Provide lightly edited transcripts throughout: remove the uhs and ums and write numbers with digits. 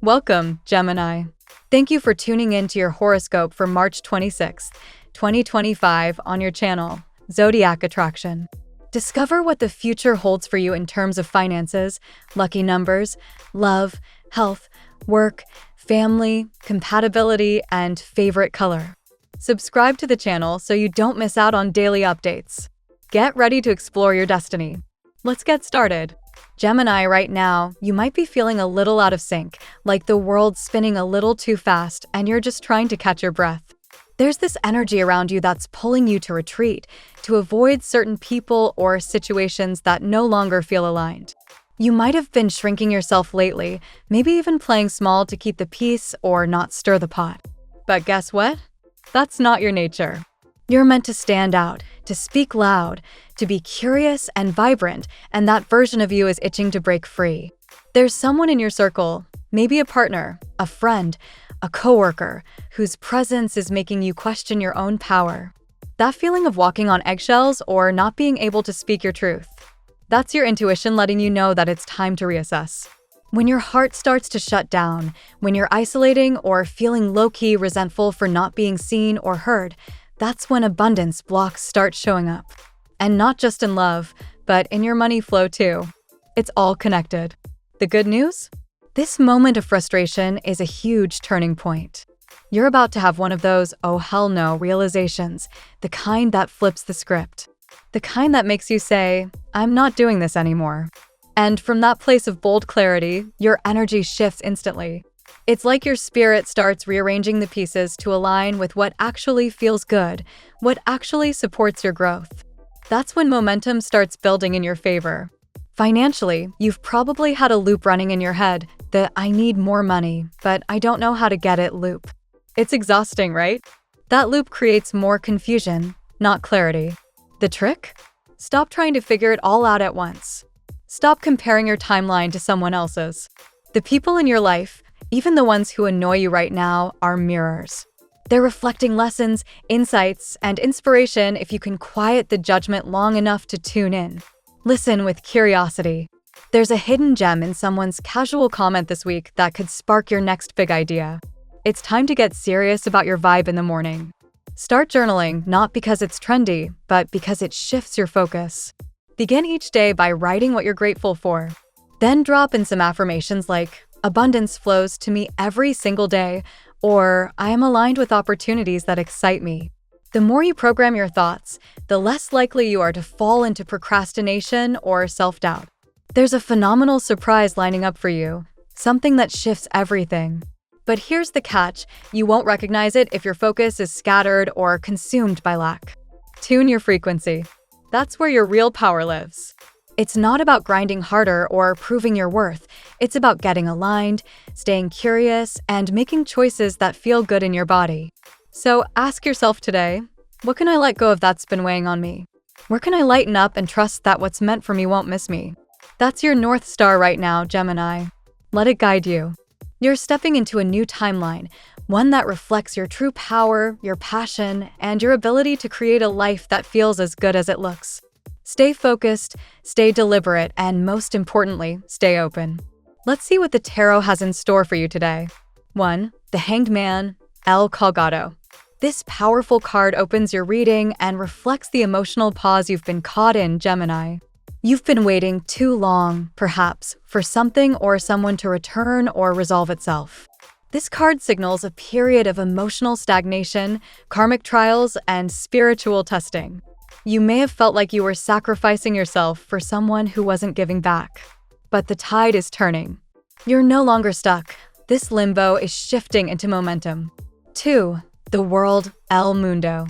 Welcome, Gemini. Thank you for tuning in to your horoscope for March 26th, 2025 on your channel, Zodiac Attraction. Discover what the future holds for you in terms of finances, lucky numbers, love, health, work, family, compatibility, and favorite color. Subscribe to the channel so you don't miss out on daily updates. Get ready to explore your destiny. Let's get started. Gemini, right now, you might be feeling a little out of sync, like the world's spinning a little too fast and you're just trying to catch your breath. There's this energy around you that's pulling you to retreat, to avoid certain people or situations that no longer feel aligned. You might have been shrinking yourself lately, maybe even playing small to keep the peace or not stir the pot. But guess what? That's not your nature. You're meant to stand out, to speak loud, to be curious and vibrant, and that version of you is itching to break free. There's someone in your circle, maybe a partner, a friend, a coworker, whose presence is making you question your own power. That feeling of walking on eggshells or not being able to speak your truth. That's your intuition letting you know that it's time to reassess. When your heart starts to shut down, when you're isolating or feeling low-key resentful for not being seen or heard, that's when abundance blocks start showing up. And not just in love, but in your money flow too. It's all connected. The good news? This moment of frustration is a huge turning point. You're about to have one of those oh hell no realizations, the kind that flips the script. The kind that makes you say, I'm not doing this anymore. And from that place of bold clarity, your energy shifts instantly. It's like your spirit starts rearranging the pieces to align with what actually feels good, what actually supports your growth. That's when momentum starts building in your favor. Financially, you've probably had a loop running in your head, the I need more money, but I don't know how to get it loop. It's exhausting, right? That loop creates more confusion, not clarity. The trick? Stop trying to figure it all out at once. Stop comparing your timeline to someone else's. The people in your life, even the ones who annoy you right now, are mirrors. They're reflecting lessons, insights, and inspiration if you can quiet the judgment long enough to tune in. Listen with curiosity. There's a hidden gem in someone's casual comment this week that could spark your next big idea. It's time to get serious about your vibe in the morning. Start journaling, not because it's trendy, but because it shifts your focus. Begin each day by writing what you're grateful for. Then drop in some affirmations like, abundance flows to me every single day, or I am aligned with opportunities that excite me. The more you program your thoughts, the less likely you are to fall into procrastination or self-doubt. There's a phenomenal surprise lining up for you, something that shifts everything. But here's the catch, you won't recognize it if your focus is scattered or consumed by lack. Tune your frequency. That's where your real power lives. It's not about grinding harder or proving your worth. It's about getting aligned, staying curious, and making choices that feel good in your body. So ask yourself today, what can I let go of that's been weighing on me? Where can I lighten up and trust that what's meant for me won't miss me? That's your North Star right now, Gemini. Let it guide you. You're stepping into a new timeline, one that reflects your true power, your passion, and your ability to create a life that feels as good as it looks. Stay focused, stay deliberate, and most importantly, stay open. Let's see what the tarot has in store for you today. 1. The Hanged Man, El Colgado. This powerful card opens your reading and reflects the emotional pause you've been caught in, Gemini. You've been waiting too long, perhaps, for something or someone to return or resolve itself. This card signals a period of emotional stagnation, karmic trials, and spiritual testing. You may have felt like you were sacrificing yourself for someone who wasn't giving back. But the tide is turning. You're no longer stuck. This limbo is shifting into momentum. 2. The World, El Mundo.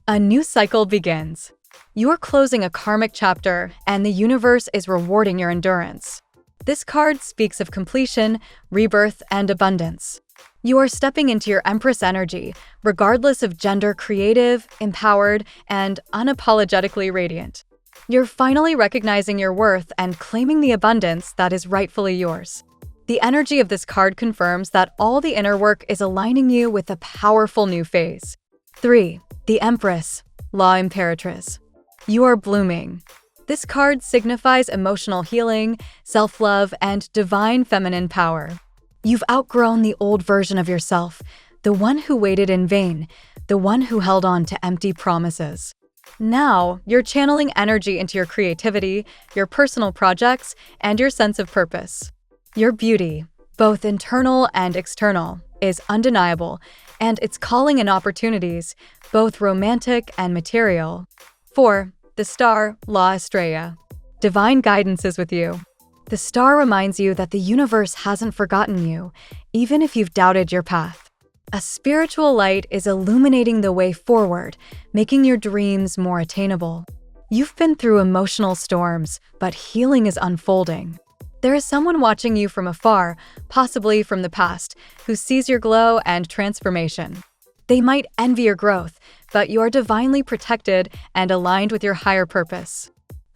A new cycle begins. You're closing a karmic chapter, and the universe is rewarding your endurance. This card speaks of completion, rebirth, and abundance. You are stepping into your Empress energy, regardless of gender, creative, empowered, and unapologetically radiant. You're finally recognizing your worth and claiming the abundance that is rightfully yours. The energy of this card confirms that all the inner work is aligning you with a powerful new phase. 3. The Empress, La Imperatriz. You are blooming. This card signifies emotional healing, self-love, and divine feminine power. You've outgrown the old version of yourself, the one who waited in vain, the one who held on to empty promises. Now, you're channeling energy into your creativity, your personal projects, and your sense of purpose. Your beauty, both internal and external, is undeniable, and it's calling in opportunities, both romantic and material. 4. The star, La Estrella. Divine guidance is with you. The star reminds you that the universe hasn't forgotten you, even if you've doubted your path. A spiritual light is illuminating the way forward, making your dreams more attainable. You've been through emotional storms, but healing is unfolding. There is someone watching you from afar, possibly from the past, who sees your glow and transformation. They might envy your growth, but you are divinely protected and aligned with your higher purpose.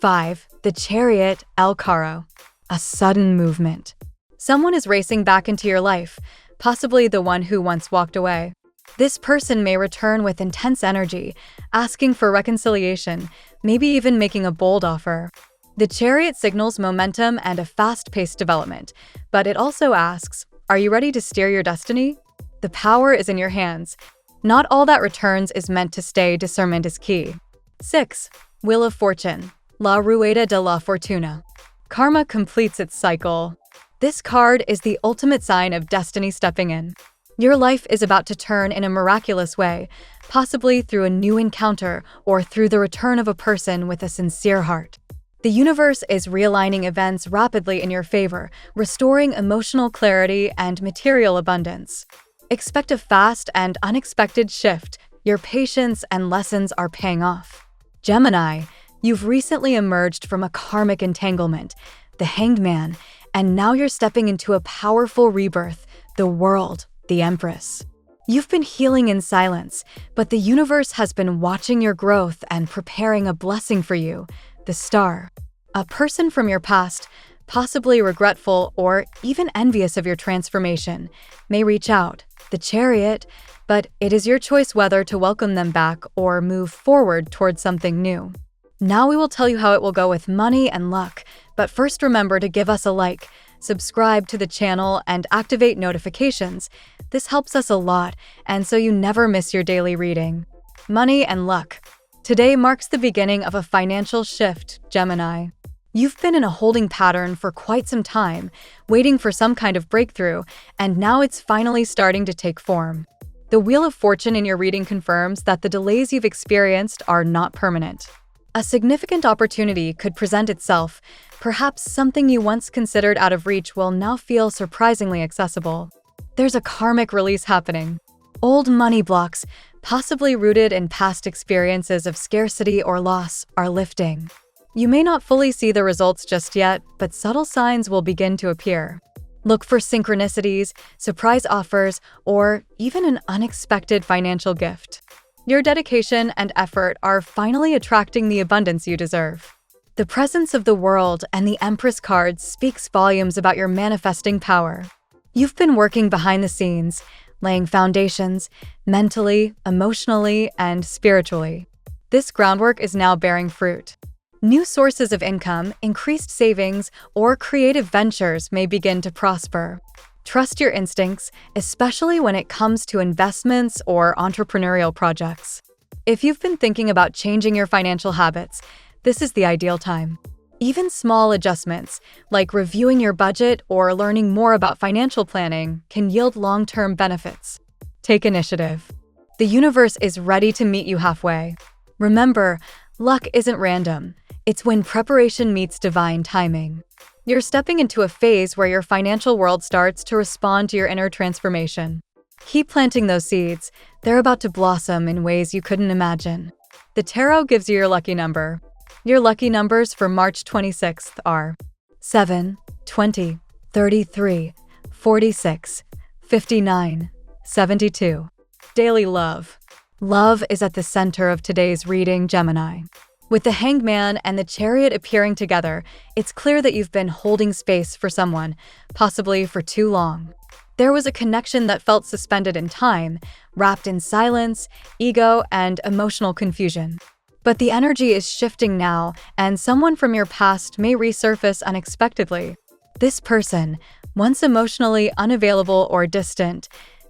5. The Chariot, El Carro. A sudden movement. Someone is racing back into your life, possibly the one who once walked away. This person may return with intense energy, asking for reconciliation, maybe even making a bold offer. The Chariot signals momentum and a fast-paced development, but it also asks, are you ready to steer your destiny? The power is in your hands. Not all that returns is meant to stay. Discernment is key. 6. Wheel of Fortune, La Rueda de la Fortuna. Karma completes its cycle. This card is the ultimate sign of destiny stepping in. Your life is about to turn in a miraculous way, possibly through a new encounter or through the return of a person with a sincere heart. The universe is realigning events rapidly in your favor, restoring emotional clarity and material abundance. Expect a fast and unexpected shift. Your patience and lessons are paying off. Gemini, you've recently emerged from a karmic entanglement, the Hanged Man, and now you're stepping into a powerful rebirth, the world, the Empress. You've been healing in silence, but the universe has been watching your growth and preparing a blessing for you, the Star. A person from your past, possibly regretful or even envious of your transformation, may reach out, the Chariot, but it is your choice whether to welcome them back or move forward towards something new. Now we will tell you how it will go with money and luck, but first remember to give us a like, subscribe to the channel, and activate notifications. This helps us a lot, and so you never miss your daily reading. Money and luck. Today marks the beginning of a financial shift, Gemini. You've been in a holding pattern for quite some time, waiting for some kind of breakthrough, and now it's finally starting to take form. The Wheel of Fortune in your reading confirms that the delays you've experienced are not permanent. A significant opportunity could present itself. Perhaps something you once considered out of reach will now feel surprisingly accessible. There's a karmic release happening. Old money blocks, possibly rooted in past experiences of scarcity or loss, are lifting. You may not fully see the results just yet, but subtle signs will begin to appear. Look for synchronicities, surprise offers, or even an unexpected financial gift. Your dedication and effort are finally attracting the abundance you deserve. The presence of the world and the Empress card speaks volumes about your manifesting power. You've been working behind the scenes, laying foundations, mentally, emotionally, and spiritually. This groundwork is now bearing fruit. New sources of income, increased savings, or creative ventures may begin to prosper. Trust your instincts, especially when it comes to investments or entrepreneurial projects. If you've been thinking about changing your financial habits, this is the ideal time. Even small adjustments, like reviewing your budget or learning more about financial planning, can yield long-term benefits. Take initiative. The universe is ready to meet you halfway. Remember, luck isn't random. It's when preparation meets divine timing. You're stepping into a phase where your financial world starts to respond to your inner transformation. Keep planting those seeds. They're about to blossom in ways you couldn't imagine. The tarot gives you your lucky number. Your lucky numbers for March 26th are 7, 20, 33, 46, 59, 72. Daily love. Love is at the center of today's reading, Gemini. With the Hanged Man and the Chariot appearing together, it's clear that you've been holding space for someone, possibly for too long. There was a connection that felt suspended in time, wrapped in silence, ego, and emotional confusion. But the energy is shifting now, and someone from your past may resurface unexpectedly. This person, Once emotionally unavailable or distant,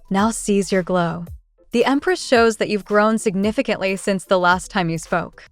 now sees your glow. The Empress shows that you've grown significantly since the last time you spoke.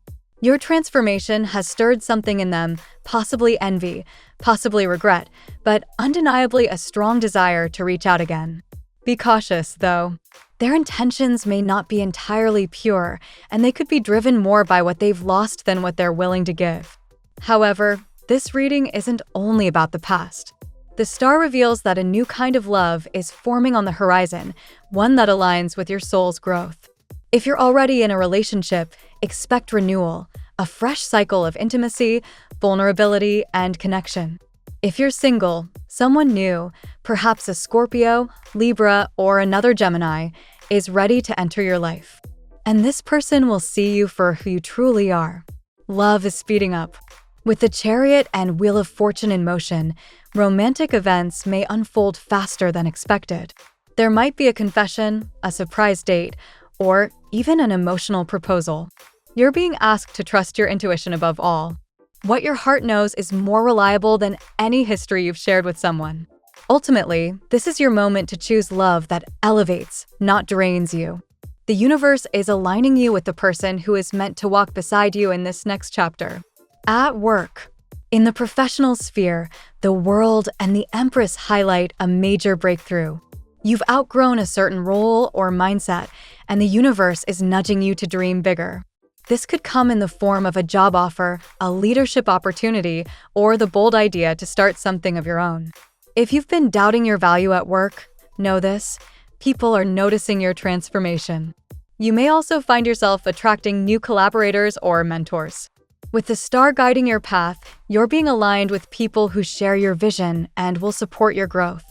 Your transformation has stirred something in them, possibly envy, possibly regret, but undeniably a strong desire to reach out again. Be cautious, though. Their intentions may not be entirely pure, and they could be driven more by what they've lost than what they're willing to give. However, this reading isn't only about the past. The star reveals that a new kind of love is forming on the horizon, one that aligns with your soul's growth. If you're already in a relationship, expect renewal, a fresh cycle of intimacy, vulnerability, and connection. If you're single, someone new, perhaps a Scorpio, Libra, or another Gemini, is ready to enter your life. And this person will see you for who you truly are. Love is speeding up. With the Chariot and Wheel of Fortune in motion, romantic events may unfold faster than expected. There might be a confession, a surprise date, or even an emotional proposal. You're being asked to trust your intuition above all. What your heart knows is more reliable than any history you've shared with someone. Ultimately, this is your moment to choose love that elevates, not drains you. The universe is aligning you with the person who is meant to walk beside you in this next chapter. At work. In the professional sphere, the World and the Empress highlight a major breakthrough. You've outgrown a certain role or mindset, and the universe is nudging you to dream bigger. This could come in the form of a job offer, a leadership opportunity, or the bold idea to start something of your own. If you've been doubting your value at work, know this: people are noticing your transformation. You may also find yourself attracting new collaborators or mentors. With the star guiding your path, you're being aligned with people who share your vision and will support your growth.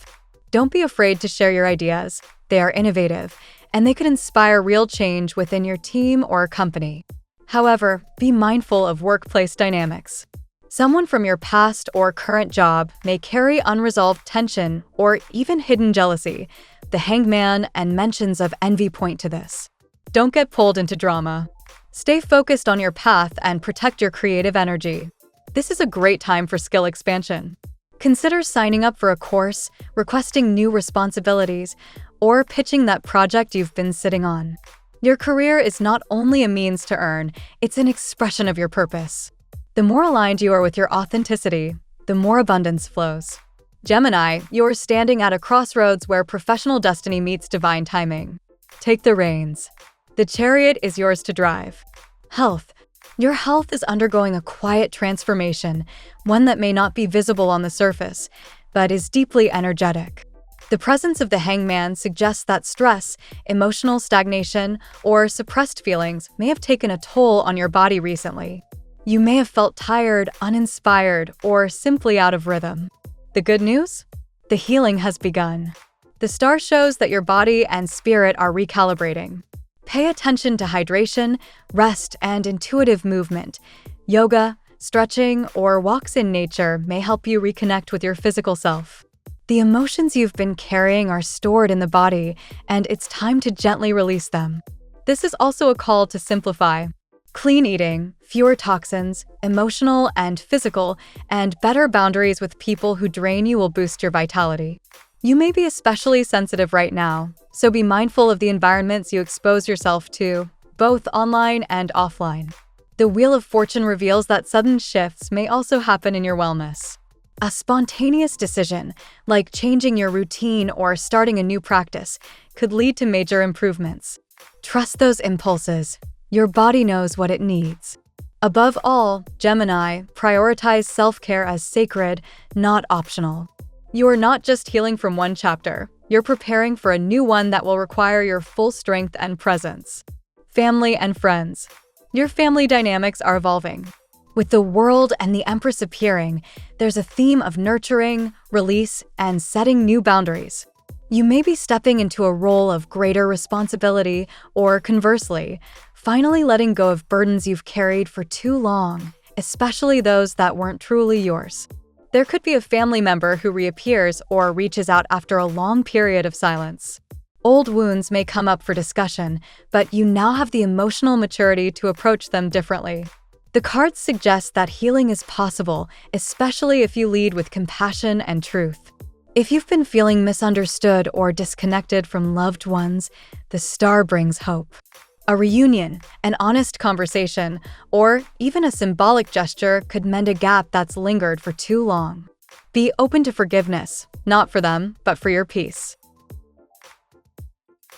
Don't be afraid to share your ideas. They are innovative, and they could inspire real change within your team or company. However, be mindful of workplace dynamics. Someone from your past or current job may carry unresolved tension or even hidden jealousy. The Hangman and mentions of envy point to this. Don't get pulled into drama. Stay focused on your path and protect your creative energy. This is a great time for skill expansion. Consider signing up for a course, requesting new responsibilities, or pitching that project you've been sitting on. Your career is not only a means to earn, it's an expression of your purpose. The more aligned you are with your authenticity, the more abundance flows. Gemini, you're standing at a crossroads where professional destiny meets divine timing. Take the reins. The Chariot is yours to drive. Health. Your health is undergoing a quiet transformation, one that may not be visible on the surface, but is deeply energetic. The presence of the Hangman suggests that stress, emotional stagnation, or suppressed feelings may have taken a toll on your body recently. You may have felt tired, uninspired, or simply out of rhythm. The good news? The healing has begun. The star shows that your body and spirit are recalibrating. Pay attention to hydration, rest, and intuitive movement. Yoga, stretching, or walks in nature may help you reconnect with your physical self. The emotions you've been carrying are stored in the body, and it's time to gently release them. This is also a call to simplify. Clean eating, fewer toxins, emotional and physical, and better boundaries with people who drain you will boost your vitality. You may be especially sensitive right now, so be mindful of the environments you expose yourself to, both online and offline. The Wheel of Fortune reveals that sudden shifts may also happen in your wellness. A spontaneous decision, like changing your routine or starting a new practice, could lead to major improvements. Trust those impulses. Your body knows what it needs. Above all, Gemini, prioritize self-care as sacred, not optional. You are not just healing from one chapter, you're preparing for a new one that will require your full strength and presence. Family and friends. Your family dynamics are evolving. With the World and the Empress appearing, there's a theme of nurturing, release, and setting new boundaries. You may be stepping into a role of greater responsibility, or conversely, finally letting go of burdens you've carried for too long, especially those that weren't truly yours. There could be a family member who reappears or reaches out after a long period of silence. Old wounds may come up for discussion, but you now have the emotional maturity to approach them differently. The cards suggest that healing is possible, especially if you lead with compassion and truth. If you've been feeling misunderstood or disconnected from loved ones, the star brings hope. A reunion, an honest conversation, or even a symbolic gesture could mend a gap that's lingered for too long. Be open to forgiveness, not for them, but for your peace.